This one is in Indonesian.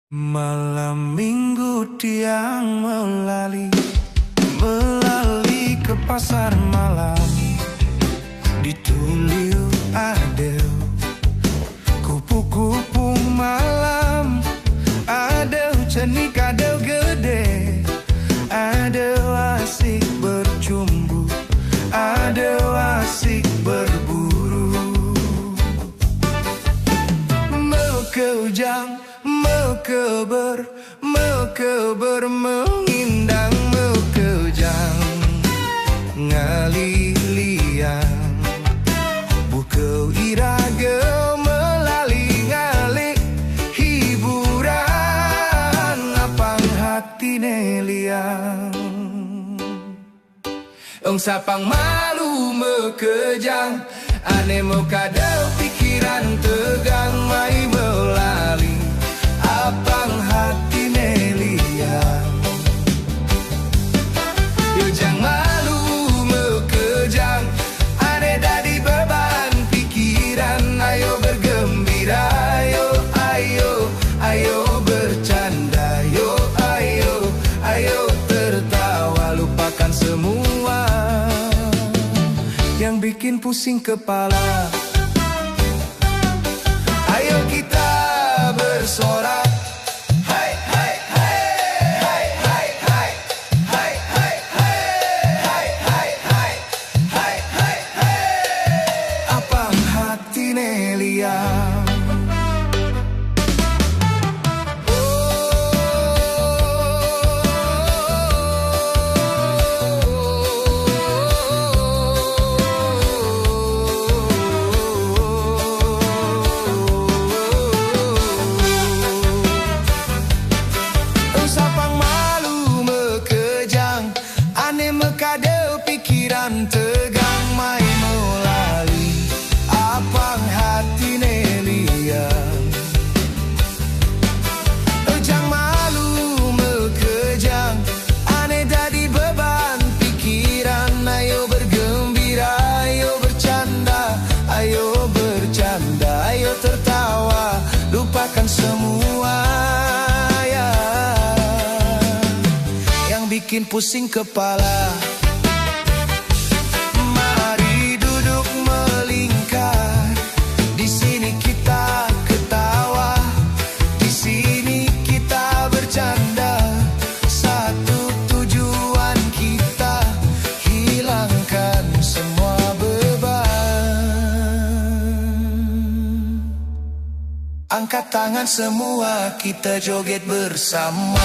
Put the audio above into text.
Malam minggu tiang melali ke pasar malam. Dituliu adeu kupu-kupu malam. Adeu cenik, adeu gede, adeu asik bercumbu, adeu asik berburu. Mekejang, mekeber, mengindang, mekejang ngaliliang bukeu irageu melali ngalik hiburan ngapang hati neliang. Sapang malu mekejang, ane mau kadeu pikiran tegang mai melali apang hati neliang. Yo jang malu mekejang, ane dadi beban pikiran. Ayo bergembira, ayo bercanda, ayo tertawa, lupakan semua yang bikin pusing kepala. Ayo kita bersorak, hai hai hai hai hai hai hai hai hai hai hai hai hai hai apang hati neliang. Kadeu pikiran tegang mai melali apang hati neliang. Ejang malu mekejang, ane dadi beban pikiran. Ayo bergembira, ayo bercanda, ayo tertawa, lupakan semua yang bikin pusing kepala. Angkat tangan semua, kita joget bersama.